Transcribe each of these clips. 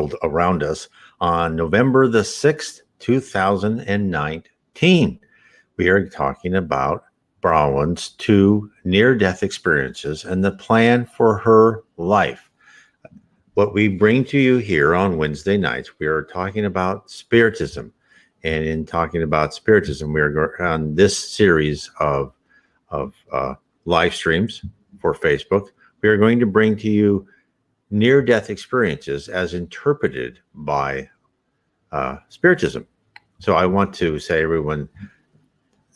world around us on November the 6th, 2019. We are talking about Bronwen's 2 near-death experiences and the plan for her life. What we bring to you here on Wednesday nights, we are talking about Spiritism. And in talking about Spiritism, we are on this series of live streams for Facebook. We are going to bring to you near-death experiences as interpreted by Spiritism. So I want to say, everyone,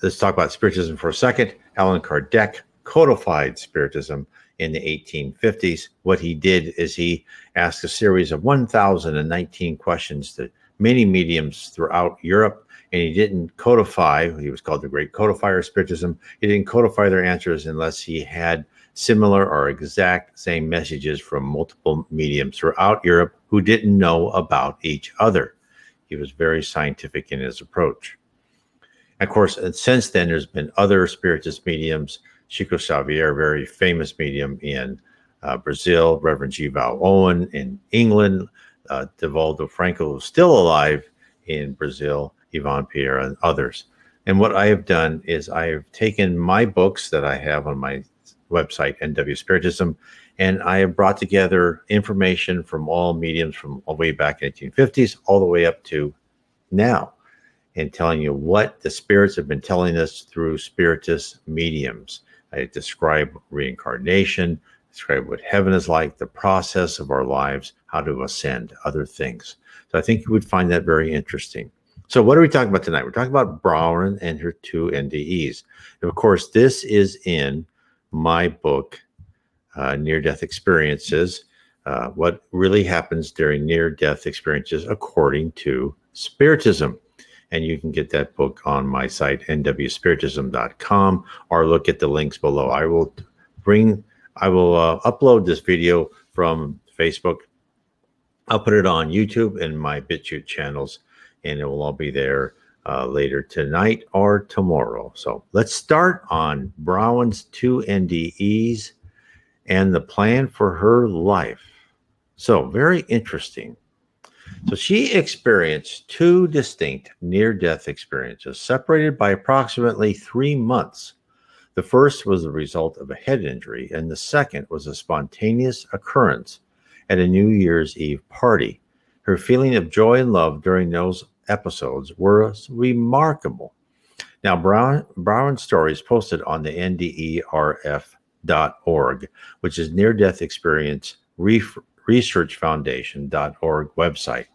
let's talk about Spiritism for a second. Allan Kardec codified Spiritism in the 1850s. What he did is he asked a series of 1,019 questions to many mediums throughout Europe, and he didn't codify. He was called the Great Codifier of Spiritism. He didn't codify their answers unless he had similar or exact same messages from multiple mediums throughout Europe who didn't know about each other. He was very scientific in his approach. Of course, since then, there's been other Spiritist mediums. Chico Xavier, very famous medium in Brazil, Reverend G. Val Owen in England, Divaldo Franco, who's still alive in Brazil, Yvonne Pierre, and others. And what I have done is I have taken my books that I have on my website, NW Spiritism, and I have brought together information from all mediums from all the way back in the 1850s all the way up to now, and telling you what the spirits have been telling us through Spiritist mediums. I describe reincarnation, describe what heaven is like, the process of our lives, how to ascend, other things. So I think you would find that very interesting. So what are we talking about tonight? We're talking about Bronwen and her 2 NDEs. And of course, this is in my book, Near-Death Experiences, what really happens during near-death experiences according to Spiritism. And you can get that book on my site, nwspiritism.com, or look at the links below. I will upload this video from Facebook. I'll put it on YouTube and my BitChute channels, and it will all be there later tonight or tomorrow. So let's start on Bronwen's 2 NDEs and the plan for her life. So very interesting. So she experienced 2 distinct near-death experiences separated by approximately 3 months. The first was the result of a head injury, and the second was a spontaneous occurrence at a New Year's Eve party. Her feeling of joy and love during those episodes was remarkable. Now, Bronwen's story is posted on the NDERF.org, which is Near Death Experience Research Foundation.org website.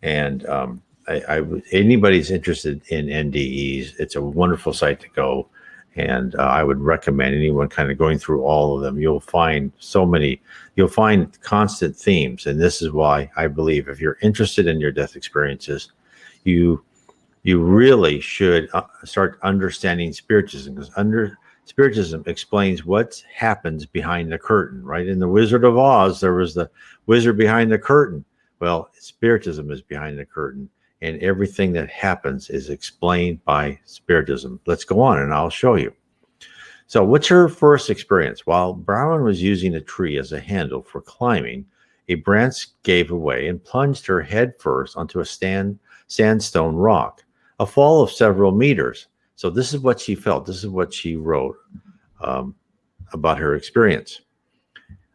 And anybody's interested in NDEs, it's a wonderful site to go. And I would recommend anyone kind of going through all of them. You'll find you'll find constant themes. And this is why I believe if you're interested in your death experiences, you really should start understanding Spiritism, because Spiritism explains what happens behind the curtain, right? In the Wizard of Oz, there was the wizard behind the curtain. Well, Spiritism is behind the curtain, and everything that happens is explained by Spiritism. Let's go on, and I'll show you. So what's her first experience? While Bronwen was using a tree as a handle for climbing, a branch gave away and plunged her head first onto a sandstone rock, a fall of several meters. So this is what she felt. This is what she wrote about her experience.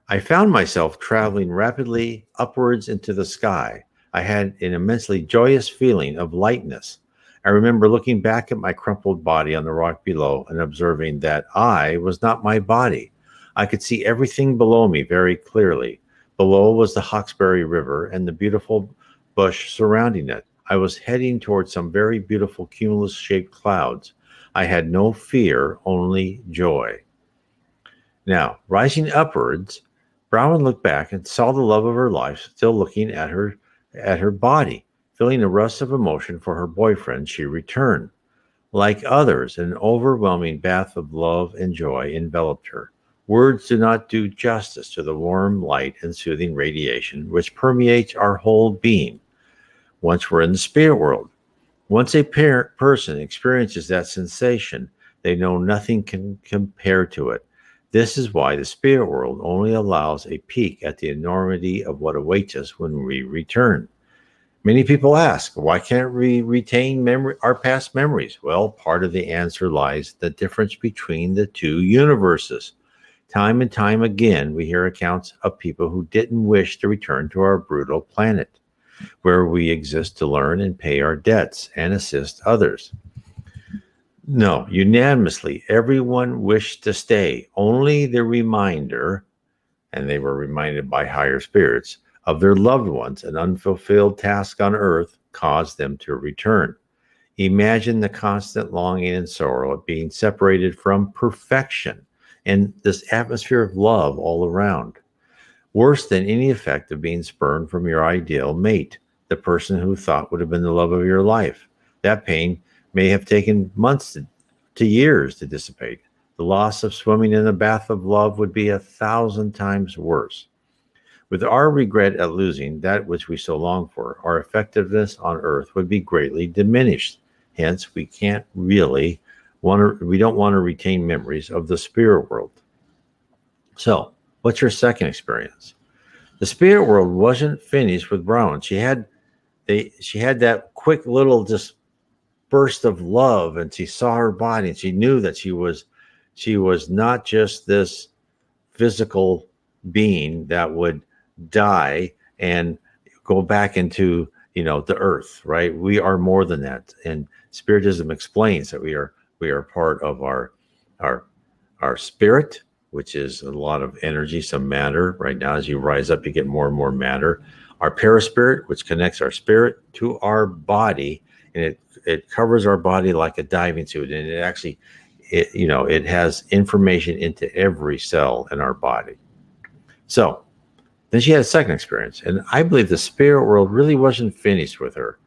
I found myself traveling rapidly upwards into the sky. I had an immensely joyous feeling of lightness. I remember looking back at my crumpled body on the rock below and observing that I was not my body. I could see everything below me very clearly. Below was the Hawkesbury River and the beautiful bush surrounding it. I was heading towards some very beautiful cumulus-shaped clouds. I had no fear, only joy. Now, rising upwards, Bronwen looked back and saw the love of her life still looking at her body. Feeling a rush of emotion for her boyfriend, she returned. Like others, an overwhelming bath of love and joy enveloped her. Words do not do justice to the warm light and soothing radiation which permeates our whole being. Once we're in the spirit world, once a person experiences that sensation, they know nothing can compare to it. This is why the spirit world only allows a peek at the enormity of what awaits us when we return. Many people ask, why can't we retain our past memories? Well, part of the answer lies the difference between the two universes. Time and time again, we hear accounts of people who didn't wish to return to our brutal planet, where we exist to learn and pay our debts and assist others. No, unanimously, everyone wished to stay. Only the reminder, and they were reminded by higher spirits, of their loved ones and unfulfilled tasks on earth caused them to return. Imagine the constant longing and sorrow of being separated from perfection and this atmosphere of love all around. Worse than any effect of being spurned from your ideal mate, the person who thought would have been the love of your life. That pain may have taken months to years to dissipate. The loss of swimming in a bath of love would be 1,000 times worse. With our regret at losing that which we so long for, our effectiveness on earth would be greatly diminished. Hence, we don't want to retain memories of the spirit world. So, what's your second experience? The spirit world wasn't finished with Bronwen. She had that quick little just burst of love, and she saw her body, and she knew that she was not just this physical being that would die and go back into the earth, right? We are more than that, and Spiritism explains that we are part of our spirit, which is a lot of energy, some matter. Right now, as you rise up, you get more and more matter. Our perispirit, which connects our spirit to our body, and it covers our body like a diving suit, and it has information into every cell in our body. So then she had a second experience, and I believe the spirit world really wasn't finished with her.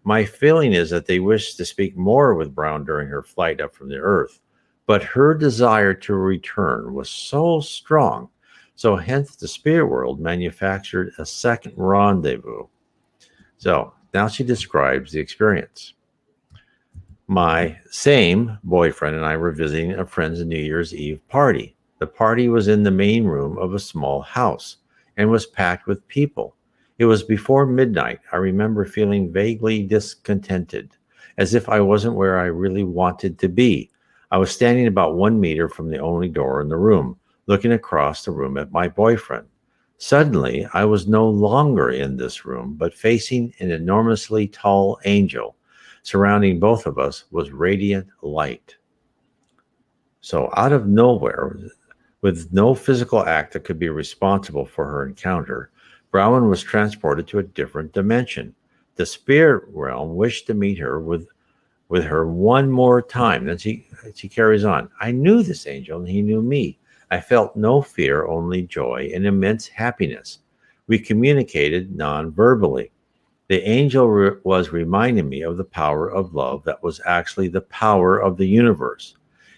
My feeling is that they wished to speak more with Brown during her flight up from the earth, but her desire to return was so strong. So hence the spirit world manufactured a second rendezvous. So now she describes the experience. My same boyfriend and I were visiting a friend's New Year's Eve party. The party was in the main room of a small house and was packed with people. It was before midnight. I remember feeling vaguely discontented, as if I wasn't where I really wanted to be. I was standing about 1 meter from the only door in the room, looking across the room at my boyfriend. Suddenly, I was no longer in this room, but facing an enormously tall angel. Surrounding both of us was radiant light. So out of nowhere, with no physical act that could be responsible for her encounter, Bronwen was transported to a different dimension. The spirit realm wished to meet her with her one more time. Then she carries on. I knew this angel, and he knew me. I felt no fear, only joy and immense happiness. We communicated non-verbally. The angel was reminding me of the power of love that was actually the power of the universe.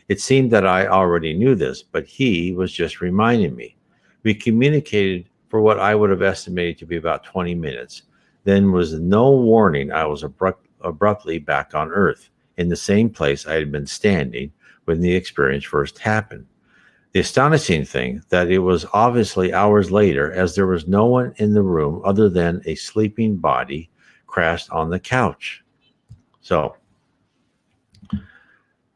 It seemed that I already knew this, but he was just reminding me. We communicated for what I would have estimated to be about 20 minutes. Then, with no warning, I was abruptly back on Earth, in the same place I had been standing when the experience first happened. The astonishing thing that it was obviously hours later, as there was no one in the room other than a sleeping body crashed on the couch. So,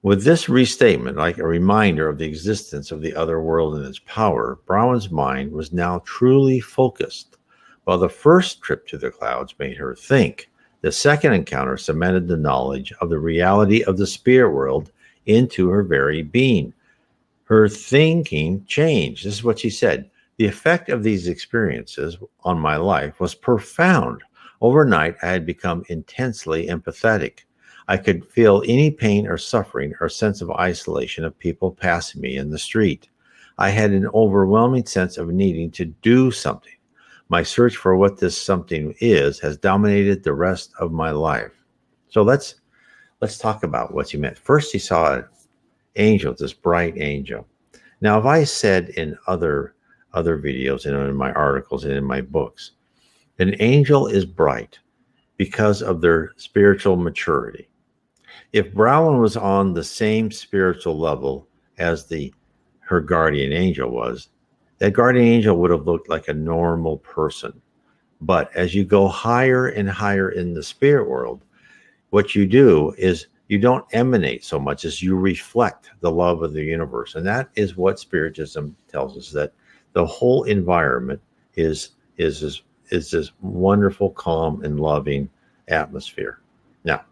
with this restatement, like a reminder of the existence of the other world and its power, Bronwen's mind was now truly focused. While the first trip to the clouds made her think, the second encounter cemented the knowledge of the reality of the spirit world into her very being. Her thinking changed. This is what she said. The effect of these experiences on my life was profound. Overnight, I had become intensely empathetic. I could feel any pain or suffering or sense of isolation of people passing me in the street. I had an overwhelming sense of needing to do something. My search for what this something is has dominated the rest of my life. So let's talk about what you meant. First, you saw an angel, this bright angel. Now, if I said in other videos and in my articles and in my books, an angel is bright because of their spiritual maturity. If Bronwen was on the same spiritual level as her guardian angel was, that guardian angel would have looked like a normal person. But as you go higher and higher in the spirit world, what you do is you don't emanate so much as you reflect the love of the universe. And that is what Spiritism tells us, that the whole environment is this wonderful, calm, and loving atmosphere. Now,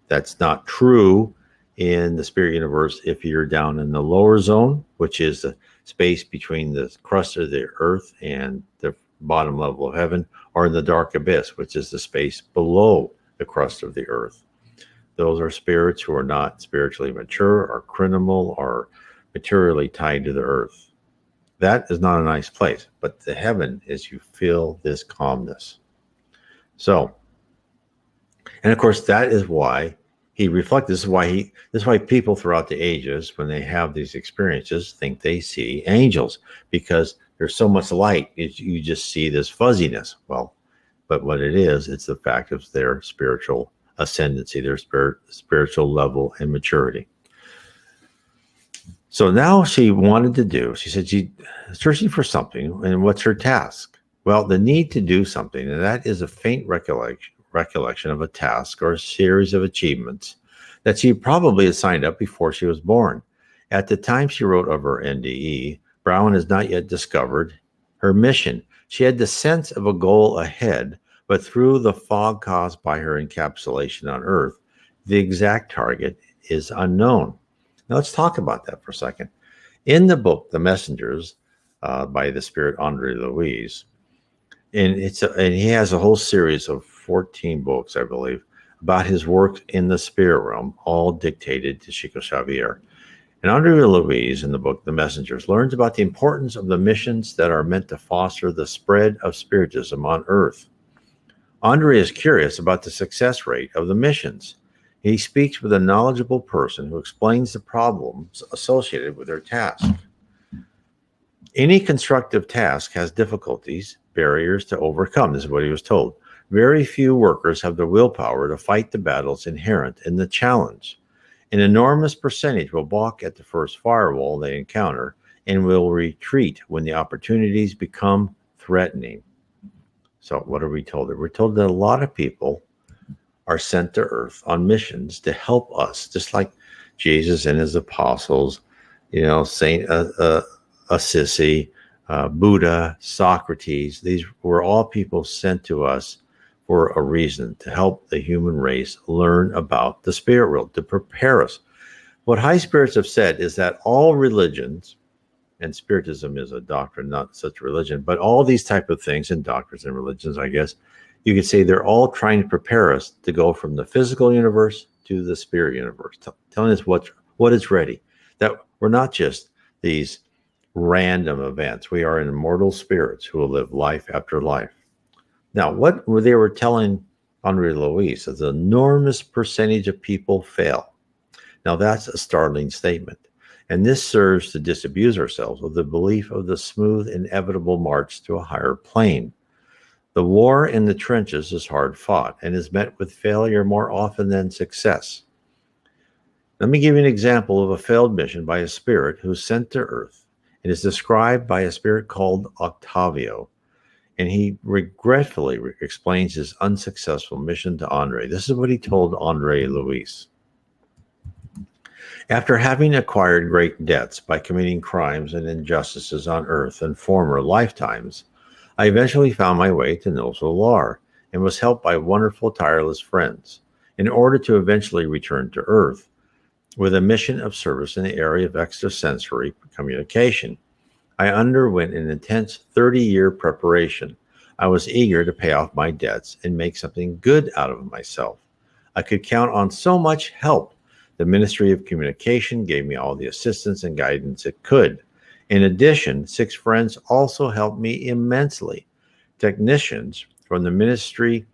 that's not true in the spirit universe if you're down in the lower zone, which is the space between the crust of the earth and the bottom level of heaven, or in the dark abyss, which is the space below the crust of the earth. Those are spirits who are not spiritually mature, or criminal, or materially tied to the earth. That is not a nice place, but the heaven is you feel this calmness. So, and of course, that is why he reflects. This is why people throughout the ages, when they have these experiences, think they see angels, because there's so much light, you just see this fuzziness. Well, but what it is, it's the fact of their spiritual ascendancy, their spiritual level and maturity. So now she said she's searching for something, and what's her task? Well, the need to do something, and that is a faint recollection of a task or a series of achievements that she probably had signed up before she was born. At the time she wrote of her NDE, Bronwen has not yet discovered her mission. She had the sense of a goal ahead, but through the fog caused by her encapsulation on Earth, the exact target is unknown. Now let's talk about that for a second. In the book, The Messengers, by the spirit Andre Louise, and he has a whole series of 14 books, I believe, about his work in the spirit realm, all dictated to Chico Xavier. And Andre Louise, in the book The Messengers, learns about the importance of the missions that are meant to foster the spread of Spiritism on Earth. Andre is curious about the success rate of the missions. He speaks with a knowledgeable person who explains the problems associated with their task. Any constructive task has difficulties, barriers to overcome. This is what he was told. Very few workers have the willpower to fight the battles inherent in the challenge. An enormous percentage will balk at the first firewall they encounter and will retreat when the opportunities become threatening. So what are we told? We're told that a lot of people are sent to Earth on missions to help us, just like Jesus and his apostles, Saint Assisi, Buddha, Socrates. These were all people sent to us for a reason, to help the human race learn about the spirit world, to prepare us. What high spirits have said is that all religions, and Spiritism is a doctrine, not such a religion, but all these type of things and doctrines and religions, I guess, you could say they're all trying to prepare us to go from the physical universe to the spirit universe, telling us what is ready, that we're not just these random events. We are immortal spirits who will live life after life. Now, what they were telling Andre Louise is an enormous percentage of people fail. Now, that's a startling statement. And this serves to disabuse ourselves of the belief of the smooth, inevitable march to a higher plane. The war in the trenches is hard fought and is met with failure more often than success. Let me give you an example of a failed mission by a spirit who is sent to Earth. It is described by a spirit called Octavio, and he regretfully explains his unsuccessful mission to Andre. This is what he told Andre Louise. After having acquired great debts by committing crimes and injustices on Earth in former lifetimes, I eventually found my way to Nosolar and was helped by wonderful, tireless friends in order to eventually return to Earth with a mission of service in the area of extrasensory communication. I underwent an intense 30-year preparation. I was eager to pay off my debts and make something good out of myself. I could count on so much help. The Ministry of Communication gave me all the assistance and guidance it could. In addition, 6 friends also helped me immensely. Technicians from the Ministry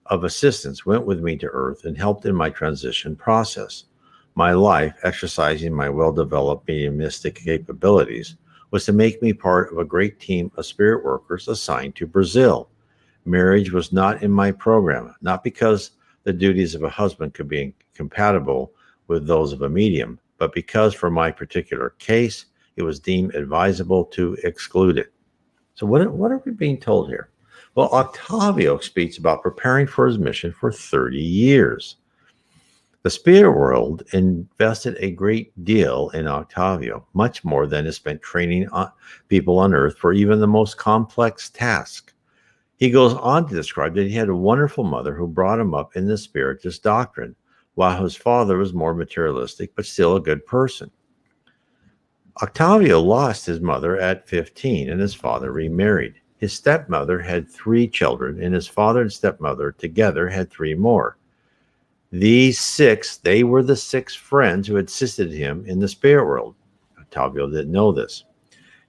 of Assistance went with me to Earth and helped in my transition process. My life, exercising my well-developed mediumistic capabilities, was to make me part of a great team of spirit workers assigned to Brazil. Marriage was not in my program, not because the duties of a husband could be incompatible with those of a medium, but because for my particular case, it was deemed advisable to exclude it. So what are we being told here? Well, Octavio speaks about preparing for his mission for 30 years. The spirit world invested a great deal in Octavio, much more than is spent training people on Earth for even the most complex task. He goes on to describe that he had a wonderful mother who brought him up in the Spiritist doctrine, while his father was more materialistic, but still a good person. Octavio lost his mother at 15 and his father remarried. His stepmother had 3 children, and his father and stepmother together had 3 more. These 6, they were the 6 friends who assisted him in the spirit world. Octavio didn't know this.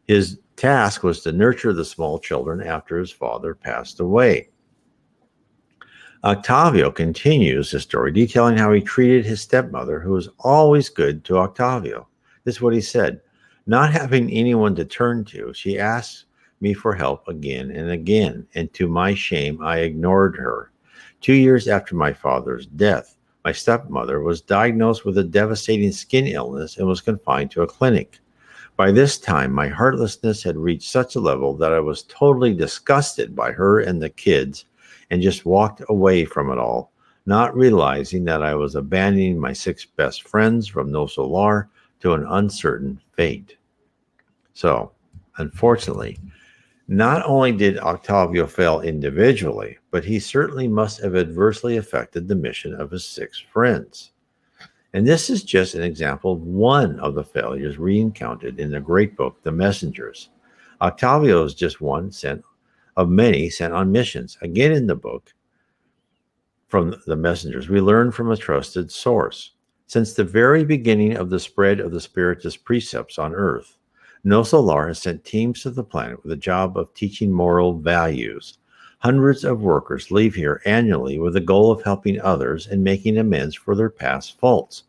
His task was to nurture the small children after his father passed away. Octavio continues the story, detailing how he treated his stepmother, who was always good to Octavio. This is what he said. Not having anyone to turn to, she asked me for help again and again, and to my shame, I ignored her. 2 years after my father's death, my stepmother was diagnosed with a devastating skin illness and was confined to a clinic. By this time, my heartlessness had reached such a level that I was totally disgusted by her and the kids and just walked away from it all, not realizing that I was abandoning my 6 best friends from No Solar to an uncertain fate. So, unfortunately, not only did Octavio fail individually, but he certainly must have adversely affected the mission of his 6 friends. And this is just an example of one of the failures recounted in the great book, The Messengers. Octavio is just one of many sent on missions. Again, in the book, from The Messengers, we learn from a trusted source. Since the very beginning of the spread of the Spiritist precepts on Earth, No Solar has sent teams to the planet with the job of teaching moral values. Hundreds of workers leave here annually with the goal of helping others and making amends for their past faults.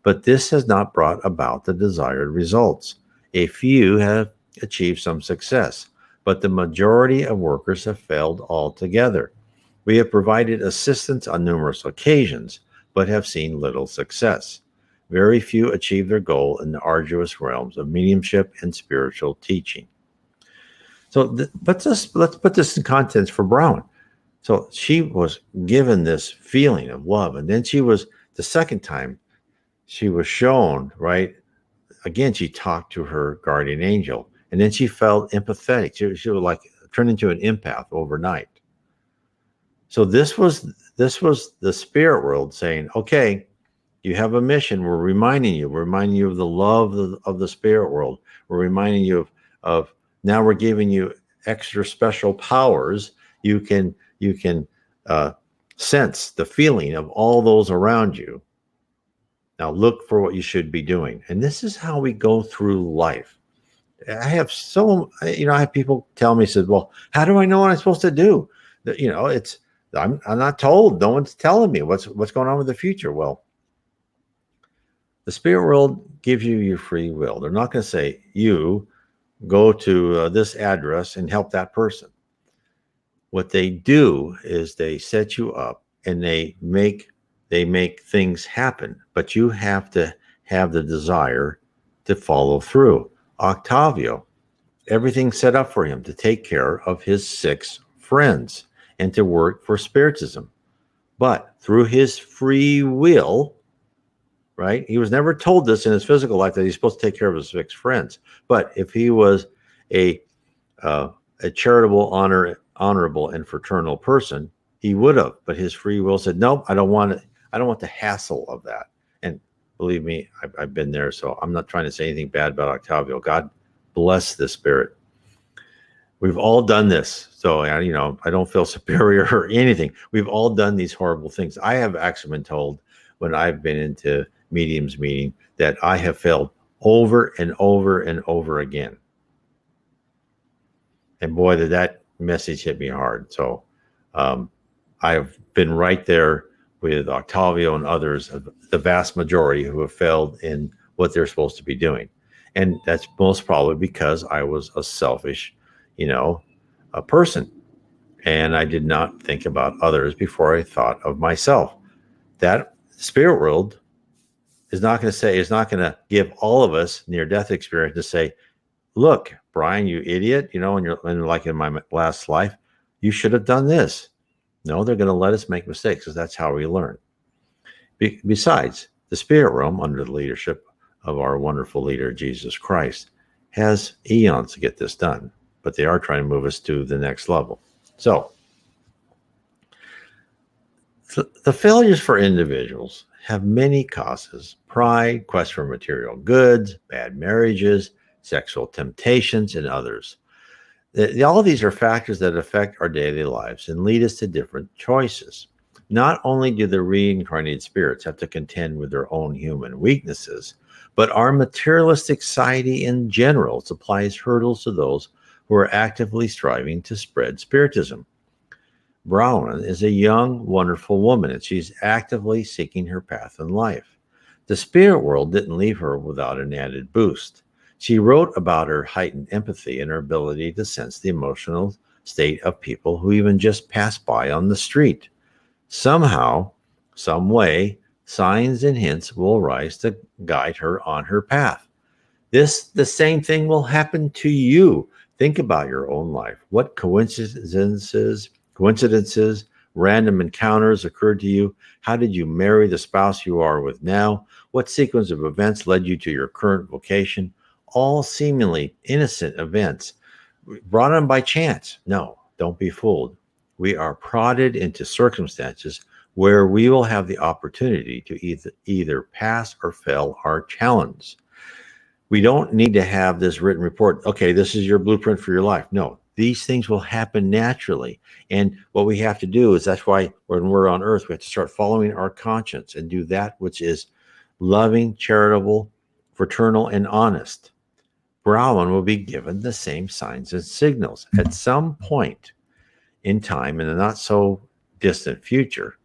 But this has not brought about the desired results. A few have achieved some success, but the majority of workers have failed altogether. We have provided assistance on numerous occasions, but have seen little success. Very few achieve their goal in the arduous realms of mediumship and spiritual teaching. So let's put this in context for Bronwen. So she was given this feeling of love, and then the second time she was shown, right? Again, she talked to her guardian angel, and then she felt empathetic. She would like turn into an empath overnight. So this was the spirit world saying, okay, you have a mission. We're reminding you of the love of the spirit world. We're reminding you of now we're giving you extra special powers. You can sense the feeling of all those around you. Now look for what you should be doing. And this is how we go through life. I have people tell me, said, well, how do I know what I'm supposed to do? I'm not told. No one's telling me what's going on with the future. Well, the spirit world gives you your free will. They're not going to say, you go to this address and help that person. What they do is they set you up and they make things happen, but you have to have the desire to follow through. Octavio, everything set up for him to take care of his 6 friends and to work for Spiritism. But through his free will, right? He was never told this in his physical life that he's supposed to take care of his 6 friends. But if he was a charitable, honorable, and fraternal person, he would have. But his free will said, "Nope, I don't want it. I don't want the hassle of that." And believe me, I've been there, so I'm not trying to say anything bad about Octavio. God bless the spirit. We've all done this, so I don't feel superior or anything. We've all done these horrible things. I have actually been told when I've been into mediums meeting that I have failed over and over and over again. And boy, did that message hit me hard. So I've been right there with Octavio and others, the vast majority who have failed in what they're supposed to be doing. And that's most probably because I was a selfish, a person. And I did not think about others before I thought of myself. That spirit world is not going to say, is not going to give all of us near-death experience to say, look, Brian, you idiot, like in my last life, you should have done this. No, they're going to let us make mistakes because that's how we learn. Besides, the spirit realm, under the leadership of our wonderful leader, Jesus Christ, has eons to get this done, but they are trying to move us to the next level. So, the failures for individuals have many causes: pride, quest for material goods, bad marriages, sexual temptations, and others. All of these are factors that affect our daily lives and lead us to different choices. Not only do the reincarnated spirits have to contend with their own human weaknesses, but our materialistic society in general supplies hurdles to those who are actively striving to spread Spiritism. Bronwen is a young, wonderful woman, and she's actively seeking her path in life. The spirit world didn't leave her without an added boost. She wrote about her heightened empathy and her ability to sense the emotional state of people who even just pass by on the street. Somehow, some way, signs and hints will arise to guide her on her path. The same thing will happen to you. Think about your own life. What coincidences, random encounters occurred to you? How did you marry the spouse you are with now? What sequence of events led you to your current vocation? All seemingly innocent events brought on by chance. No, don't be fooled. We are prodded into circumstances where we will have the opportunity to either pass or fail our challenge. We don't need to have this written report. Okay, this is your blueprint for your life. No, these things will happen naturally. And what we have to do is, that's why when we're on earth, we have to start following our conscience and do that which is loving, charitable, fraternal, and honest. Bronwen will be given the same signs and signals at some point in time in the not so distant future.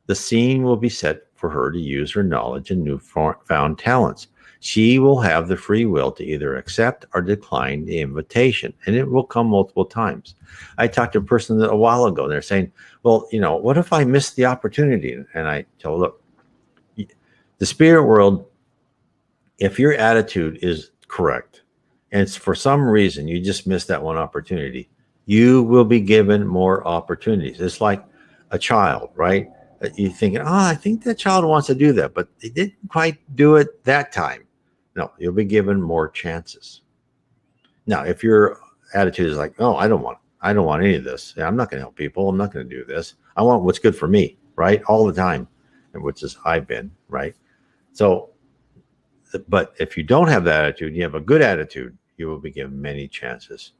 The scene will be set for her to use her knowledge and newfound talents. She will have the free will to either accept or decline the invitation, and it will come multiple times. I talked to a person a while ago, and they're saying, well, what if I missed the opportunity? And I tell them, look, the spirit world, if your attitude is correct, and it's for some reason you just missed that one opportunity, you will be given more opportunities. It's like a child, right? You're thinking, I think that child wants to do that, but they didn't quite do it that time. No, you'll be given more chances. Now, if your attitude is like, I don't want any of this. I'm not going to help people. I'm not going to do this. I want what's good for me, right? All the time, and which is I've been, right? So, but if you don't have that attitude, you have a good attitude, you will be given many chances.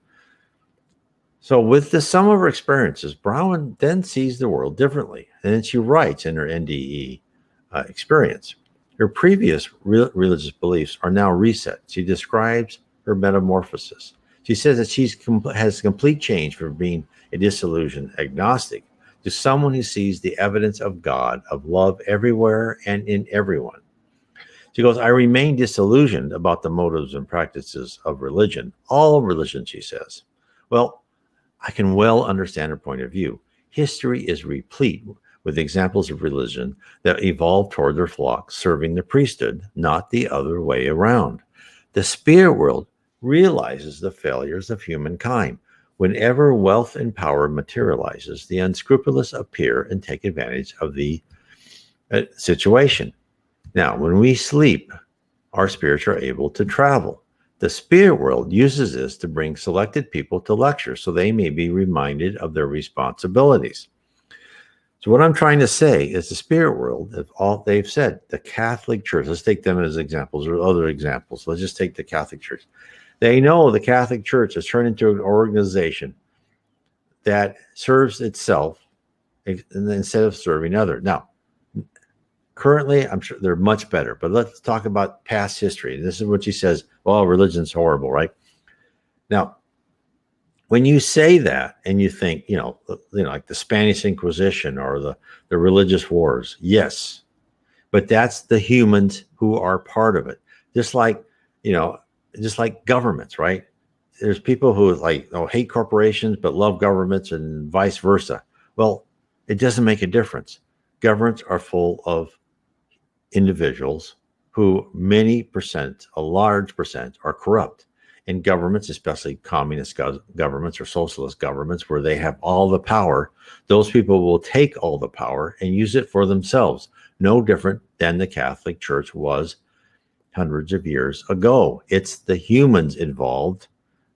So with the sum of her experiences, Bronwen then sees the world differently. And then she writes in her NDE experience, her previous religious beliefs are now reset. She describes her metamorphosis. She says that she has complete change from being a disillusioned agnostic to someone who sees the evidence of God, of love everywhere and in everyone. She goes, I remain disillusioned about the motives and practices of religion, all religion, she says. Well, I can well understand her point of view. History is replete with examples of religion that evolved toward their flock, serving the priesthood, not the other way around. The spirit world realizes the failures of humankind. Whenever wealth and power materializes, the unscrupulous appear and take advantage of the situation. Now, when we sleep, our spirits are able to travel. The spirit world uses this to bring selected people to lecture so they may be reminded of their responsibilities. So what I'm trying to say is the spirit world, if all they've said, the Catholic Church, let's take them as examples or other examples. Let's just take the Catholic Church. They know the Catholic Church has turned into an organization that serves itself instead of serving others. Now, currently, I'm sure they're much better, but let's talk about past history. This is what she says, well, religion's horrible, right? Now, when you say that and you think, like the Spanish Inquisition or the religious wars, yes, but that's the humans who are part of it. Just like governments, right? There's people who hate corporations but love governments and vice versa. Well, it doesn't make a difference. Governments are full of individuals who a large percent, are corrupt. In governments, especially communist governments or socialist governments, where they have all the power, those people will take all the power and use it for themselves, no different than the Catholic Church was hundreds of years ago. It's the humans involved,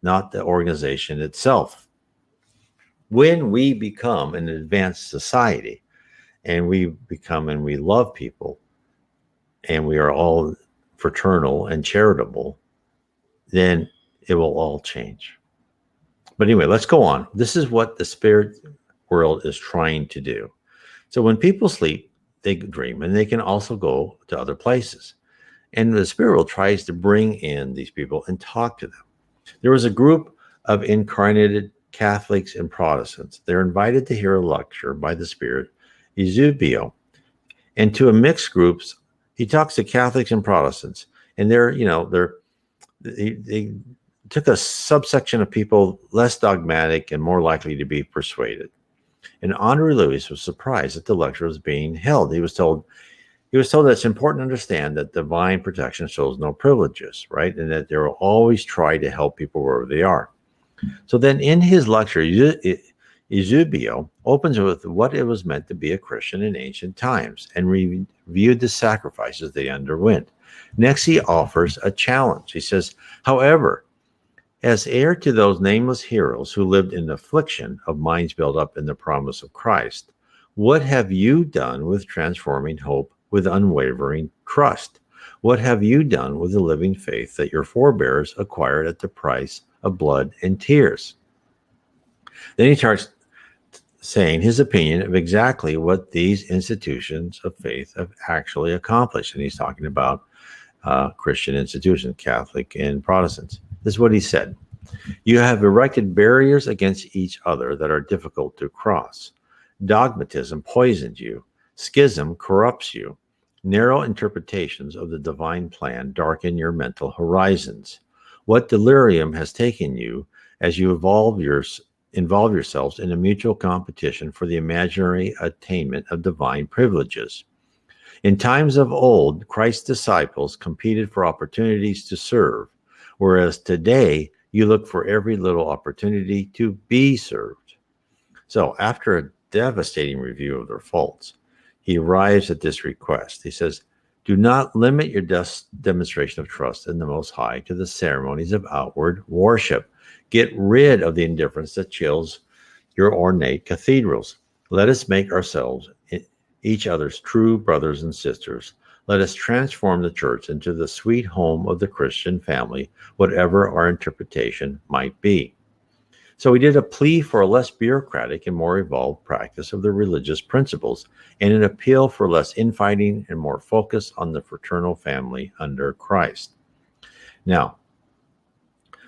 not the organization itself. When we become an advanced society and we love people and we are all fraternal and charitable, then it will all change. But anyway, let's go on. This is what the spirit world is trying to do. So when people sleep, they dream, and they can also go to other places. And the spirit world tries to bring in these people and talk to them. There was a group of incarnated Catholics and Protestants. They're invited to hear a lecture by the spirit, Eusebio. And to a mixed groups, he talks to Catholics and Protestants. And they took a subsection of people less dogmatic and more likely to be persuaded. And Andre Louis was surprised that the lecture was being held. He was told that it's important to understand that divine protection shows no privileges, right? And that they will always try to help people wherever they are. So then in his lecture, Eusebio opens with what it was meant to be a Christian in ancient times and reviewed the sacrifices they underwent. Next, he offers a challenge. He says, however, as heir to those nameless heroes who lived in affliction of minds built up in the promise of Christ, what have you done with transforming hope with unwavering trust? What have you done with the living faith that your forebears acquired at the price of blood and tears? Then he starts saying his opinion of exactly what these institutions of faith have actually accomplished. And he's talking about Christian institutions, Catholic and Protestants. This is what he said. You have erected barriers against each other that are difficult to cross. Dogmatism poisons you. Schism corrupts you. Narrow interpretations of the divine plan darken your mental horizons. What delirium has taken you as you involve yourselves in a mutual competition for the imaginary attainment of divine privileges? In times of old, Christ's disciples competed for opportunities to serve, whereas today you look for every little opportunity to be served. So after a devastating review of their faults, he arrives at this request. He says, do not limit your demonstration of trust in the Most High to the ceremonies of outward worship. Get rid of the indifference that chills your ornate cathedrals. Let us make ourselves each other's true brothers and sisters. Let us transform the church into the sweet home of the Christian family, whatever our interpretation might be. So he did a plea for a less bureaucratic and more evolved practice of the religious principles, and an appeal for less infighting and more focus on the fraternal family under Christ. Now,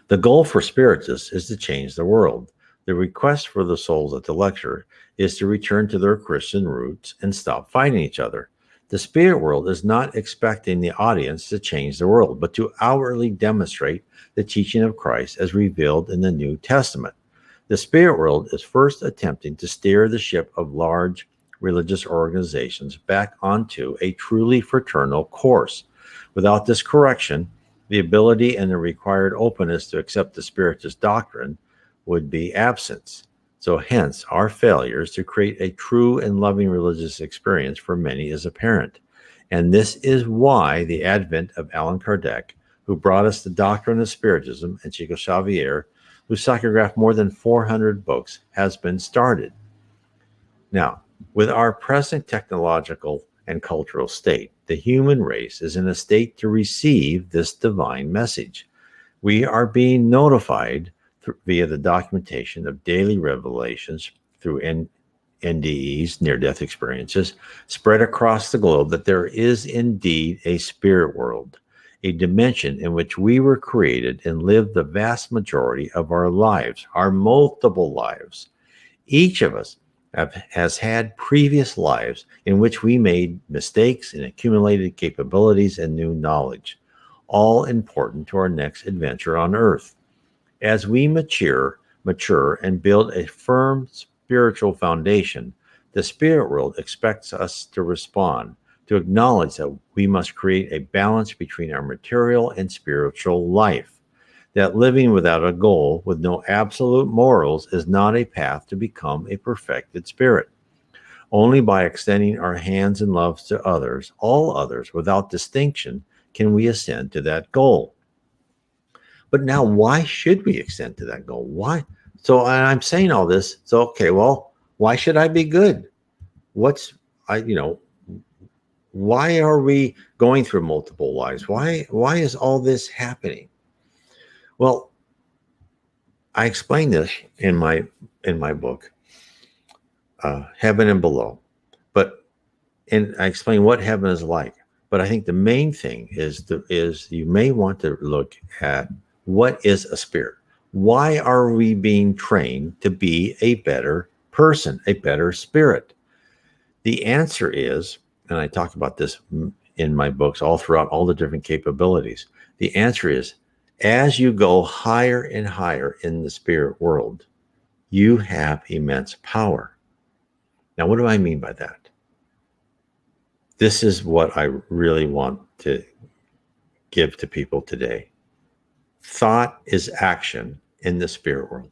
the goal for Spiritists is to change the world. The request for the souls at the lecture is to return to their Christian roots and stop fighting each other. The spirit world is not expecting the audience to change the world, but to outwardly demonstrate the teaching of Christ as revealed in the New Testament. The spirit world is first attempting to steer the ship of large religious organizations back onto a truly fraternal course. Without this correction, the ability and the required openness to accept the Spiritist doctrine would be absent. So hence, our failures to create a true and loving religious experience for many is apparent. And this is why the advent of Allan Kardec, who brought us the doctrine of Spiritism, and Chico Xavier, who psychographed more than 400 books, has been started. Now, with our present technological and cultural state, the human race is in a state to receive this divine message. We are being notified via the documentation of daily revelations through NDEs, near-death experiences, spread across the globe, that there is indeed a spirit world, a dimension in which we were created and live the vast majority of our lives, our multiple lives. Each of us has had previous lives in which we made mistakes and accumulated capabilities and new knowledge, all important to our next adventure on earth. As we mature and build a firm spiritual foundation, the spirit world expects us to respond, to acknowledge that we must create a balance between our material and spiritual life. That living without a goal, with no absolute morals, is not a path to become a perfected spirit. Only by extending our hands in love to others, all others, without distinction, can we ascend to that goal. But now, why should we extend to that goal? Why? So I'm saying all this. So, okay, well, why should I be good? Why are we going through multiple lives? Why is all this happening? Well, I explain this in my book, Heaven and Below. And I explain what heaven is like. But I think the main thing is you may want to look at what is a spirit. Why are we being trained to be a better person, a better spirit? The answer is, and I talk about this in my books all throughout all the different capabilities. The answer is, as you go higher and higher in the spirit world, you have immense power. Now, what do I mean by that? This is what I really want to give to people today. Thought is action in the spirit world.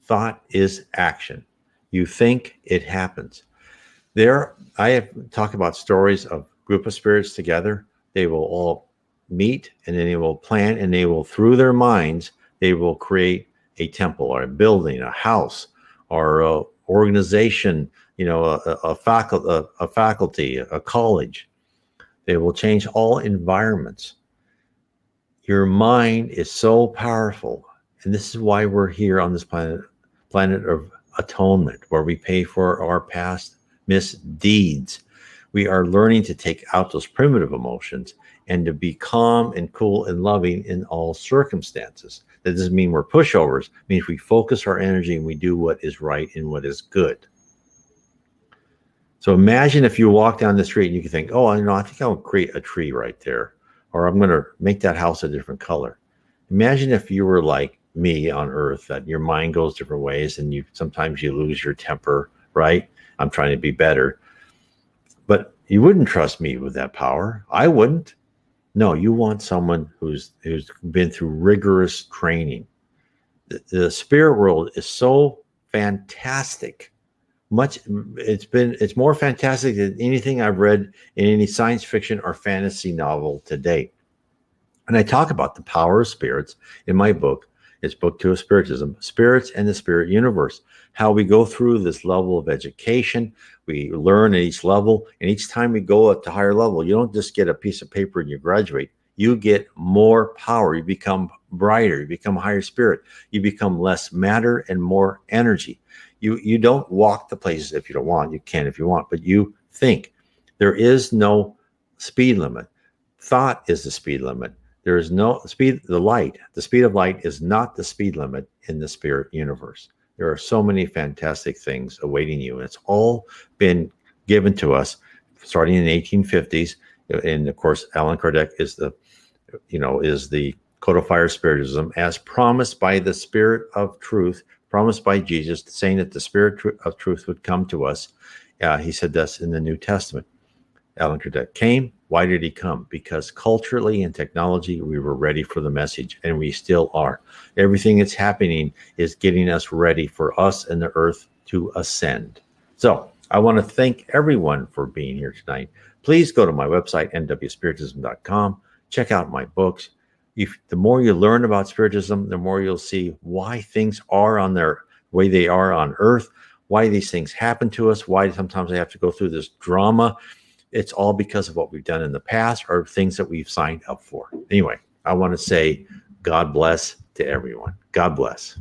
Thought is action. You think, it happens. I have talked about stories of group of spirits together. They will all meet, and then they will plan, and they will, through their minds, they will create a temple or a building, a house, or a organization, a faculty, a college. They will change all environments. Your mind is so powerful. And this is why we're here on this planet of atonement, where we pay for our past misdeeds. We are learning to take out those primitive emotions and to be calm and cool and loving in all circumstances. That doesn't mean we're pushovers. It means we focus our energy and we do what is right and what is good. So imagine if you walk down the street and you can think, oh, I think I'll create a tree right there, or I'm going to make that house a different color. Imagine if you were like me on Earth, that your mind goes different ways and sometimes you lose your temper, right? I'm trying to be better. But you wouldn't trust me with that power. I wouldn't. No, you want someone who's been through rigorous training. The spirit world is so fantastic. It's more fantastic than anything I've read in any science fiction or fantasy novel to date. And I talk about the power of spirits in my book. It's Book 2 of Spiritism, Spirits and the Spirit Universe. How we go through this level of education. We learn at each level. And each time we go up to higher level, you don't just get a piece of paper and you graduate. You get more power. You become brighter. You become a higher spirit. You become less matter and more energy. You don't walk the places if you don't want. You can if you want, but you think. There is no speed limit. Thought is the speed limit. There is no speed. The speed of light is not the speed limit in the spirit universe. There are so many fantastic things awaiting you. And it's all been given to us starting in the 1850s. And of course, Allan Kardec is the codifier of Spiritism, as promised by the Spirit of Truth, promised by Jesus, saying that the Spirit of Truth would come to us. He said this in the New Testament. Allan Kardec came. Why did he come? Because culturally and technology, we were ready for the message, and we still are. Everything that's happening is getting us ready for us and the earth to ascend. So I want to thank everyone for being here tonight. Please go to my website, nwspiritism.com. Check out my books. The more you learn about Spiritism, the more you'll see why things are on their way they are on Earth, why these things happen to us, why sometimes they have to go through this drama. It's all because of what we've done in the past or things that we've signed up for. Anyway, I want to say God bless to everyone. God bless.